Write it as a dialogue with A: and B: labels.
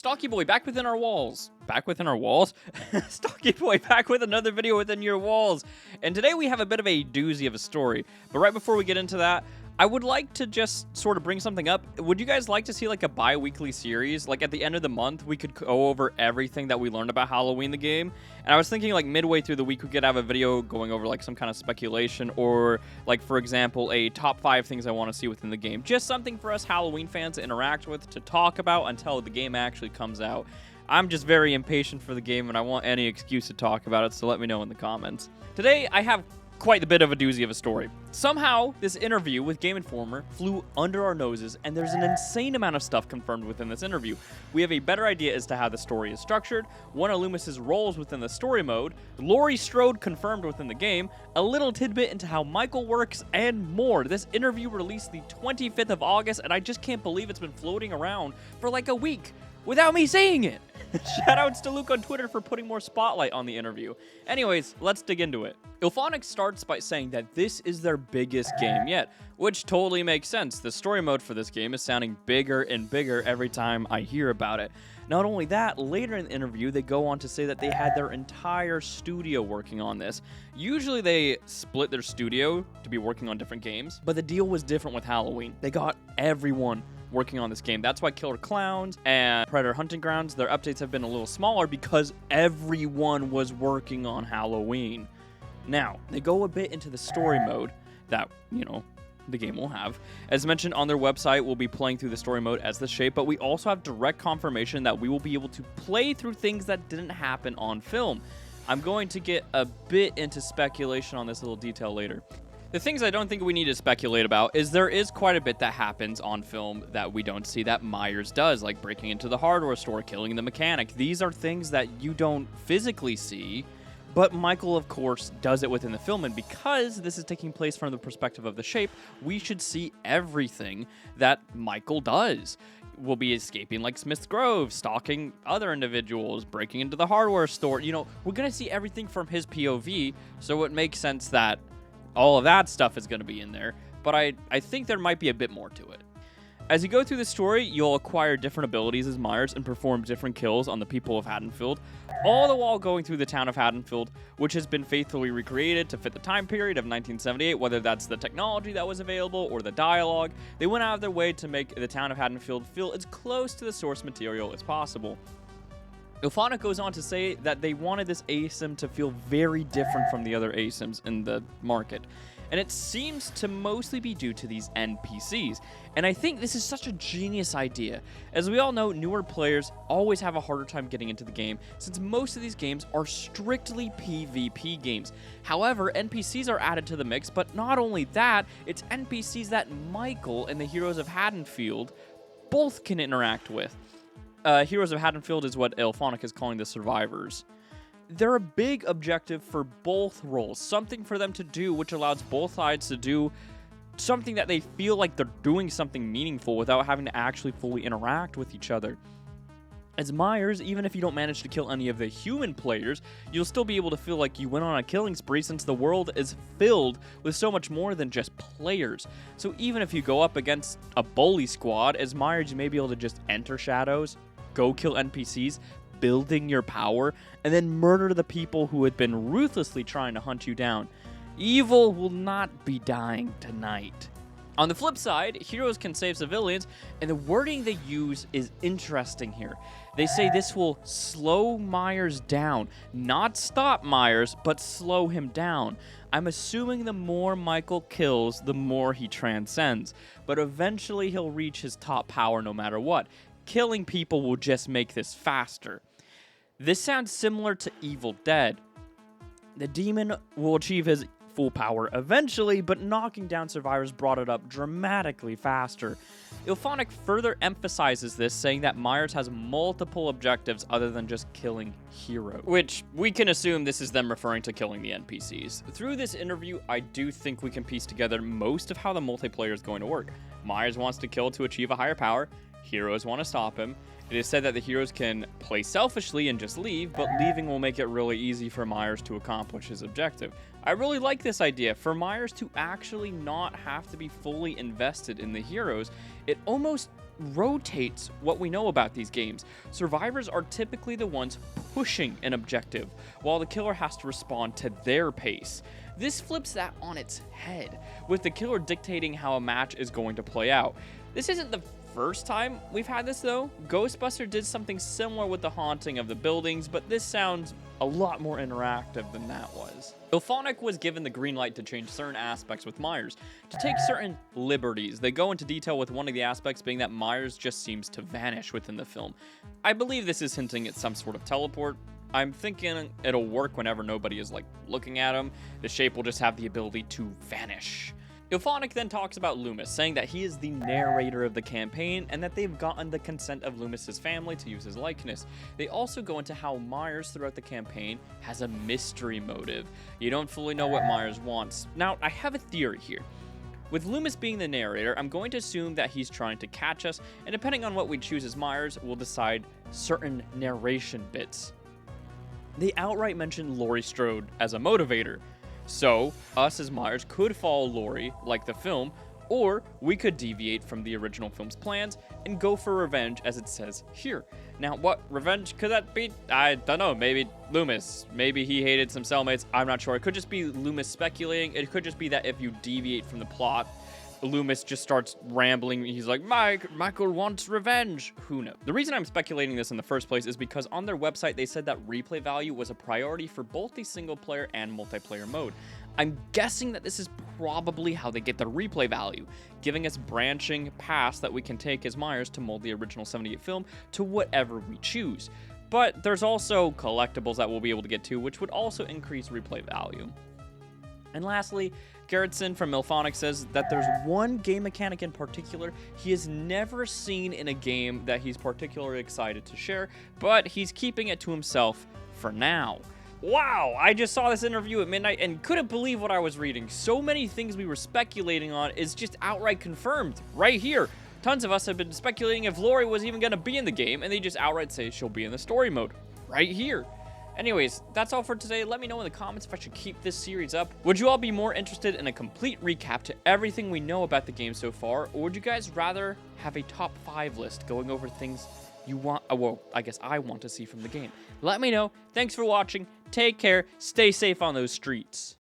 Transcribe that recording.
A: Stalky Boy back within our walls. Back within our walls? Stalky Boy back with another video within your walls. And today we have a bit of a doozy of a story. But right before we get into that, I would like to just sort of bring something up. Would you guys like to see like a bi-weekly series? Like at the end of the month, we could go over everything that we learned about Halloween the game. And I was thinking like midway through the week, we could have a video going over like some kind of speculation or like, for example, a top 5 things I want to see within the game. Just something for us Halloween fans to interact with, to talk about until the game actually comes out. I'm just very impatient for the game and I want any excuse to talk about it, so let me know in the comments. Today, I have quite a bit of a doozy of a story. Somehow, this interview with Game Informer flew under our noses, and there's an insane amount of stuff confirmed within this interview. We have a better idea as to how the story is structured, one of Loomis's roles within the story mode, Laurie Strode confirmed within the game, a little tidbit into how Michael works, and more. This interview released the 25th of August, and I just can't believe it's been floating around for like a week without me saying it. Shoutouts to Luke on Twitter for putting more spotlight on the interview. Anyways, let's dig into it. Ilphonic starts by saying that this is their biggest game yet, which totally makes sense. The story mode for this game is sounding bigger and bigger every time I hear about it. Not only that, later in the interview, they go on to say that they had their entire studio working on this. Usually they split their studio to be working on different games, but the deal was different with Halloween. They got everyone working on this game. That's why Killer Clowns and Predator Hunting Grounds, their updates have been a little smaller because everyone was working on Halloween. Now, they go a bit into the story mode that, the game will have. As mentioned on their website, we'll be playing through the story mode as the shape, but we also have direct confirmation that we will be able to play through things that didn't happen on film. I'm going to get a bit into speculation on this little detail later. The things I don't think we need to speculate about is there is quite a bit that happens on film that we don't see that Myers does, like breaking into the hardware store, killing the mechanic. These are things that you don't physically see, but Michael, of course, does it within the film, and because this is taking place from the perspective of the shape, we should see everything that Michael does. We'll be escaping like Smith's Grove, stalking other individuals, breaking into the hardware store. We're going to see everything from his POV, so it makes sense that all of that stuff is going to be in there, but I think there might be a bit more to it. As you go through the story, you'll acquire different abilities as Myers and perform different kills on the people of Haddonfield, all the while going through the town of Haddonfield, which has been faithfully recreated to fit the time period of 1978, whether that's the technology that was available or the dialogue. They went out of their way to make the town of Haddonfield feel as close to the source material as possible. Ilphonic goes on to say that they wanted this ASIM to feel very different from the other ASIMs in the market. And it seems to mostly be due to these NPCs. And I think this is such a genius idea. As we all know, newer players always have a harder time getting into the game, since most of these games are strictly PvP games. However, NPCs are added to the mix, but not only that, it's NPCs that Michael and the heroes of Haddonfield both can interact with. Heroes of Haddonfield is what Ilphonic is calling the survivors. They're a big objective for both roles, something for them to do which allows both sides to do something that they feel like they're doing something meaningful without having to actually fully interact with each other. As Myers, even if you don't manage to kill any of the human players, you'll still be able to feel like you went on a killing spree since the world is filled with so much more than just players. So even if you go up against a bully squad, as Myers you may be able to just enter shadows, go kill NPCs, building your power, and then murder the people who had been ruthlessly trying to hunt you down. Evil will not be dying tonight. On the flip side, heroes can save civilians, and the wording they use is interesting here. They say this will slow Myers down, not stop Myers, but slow him down. I'm assuming the more Michael kills, the more he transcends, but eventually he'll reach his top power no matter what. Killing people will just make this faster. This sounds similar to Evil Dead. The demon will achieve his full power eventually, but knocking down survivors brought it up dramatically faster. Ilphonic further emphasizes this, saying that Myers has multiple objectives other than just killing heroes, which we can assume this is them referring to killing the NPCs. Through this interview, I do think we can piece together most of how the multiplayer is going to work. Myers wants to kill to achieve a higher power. Heroes want to stop him. It is said that the heroes can play selfishly and just leave, but leaving will make it really easy for Myers to accomplish his objective. I really like this idea. For Myers to actually not have to be fully invested in the heroes, it almost rotates what we know about these games. Survivors are typically the ones pushing an objective, while the killer has to respond to their pace. This flips that on its head, with the killer dictating how a match is going to play out. This isn't the first time we've had this though. Ghostbuster did something similar with the haunting of the buildings, but this sounds a lot more interactive than that was. IllFonic was given the green light to change certain aspects with Myers, to take certain liberties. They go into detail with one of the aspects being that Myers just seems to vanish within the film. I believe this is hinting at some sort of teleport. I'm thinking it'll work whenever nobody is like looking at him. The shape will just have the ability to vanish. IllFonic then talks about Loomis, saying that he is the narrator of the campaign and that they've gotten the consent of Loomis's family to use his likeness. They also go into how Myers throughout the campaign has a mystery motive. You don't fully know what Myers wants. Now, I have a theory here. With Loomis being the narrator, I'm going to assume that he's trying to catch us, and depending on what we choose as Myers, we'll decide certain narration bits. They outright mention Laurie Strode as a motivator. So, us as Myers could follow Laurie, like the film, or we could deviate from the original film's plans and go for revenge, as it says here. Now, what revenge could that be? I don't know. Maybe Loomis. Maybe he hated some cellmates. I'm not sure. It could just be Loomis speculating. It could just be that if you deviate from the plot, Loomis just starts rambling. He's like, Michael wants revenge. Who knows? The reason I'm speculating this in the first place is because on their website, they said that replay value was a priority for both the single player and multiplayer mode. I'm guessing that this is probably how they get the replay value, giving us branching paths that we can take as Myers to mold the original 78 film to whatever we choose. But there's also collectibles that we'll be able to get to, which would also increase replay value. And lastly, Gerritsen from IllFonic says that there's one game mechanic in particular he has never seen in a game that he's particularly excited to share, but he's keeping it to himself for now. Wow, I just saw this interview at midnight and couldn't believe what I was reading. So many things we were speculating on is just outright confirmed right here. Tons of us have been speculating if Laurie was even going to be in the game, and they just outright say she'll be in the story mode right here. Anyways, that's all for today. Let me know in the comments if I should keep this series up. Would you all be more interested in a complete recap to everything we know about the game so far, or would you guys rather have a top 5 list going over things you want, well, I guess I want to see from the game? Let me know. Thanks for watching. Take care. Stay safe on those streets.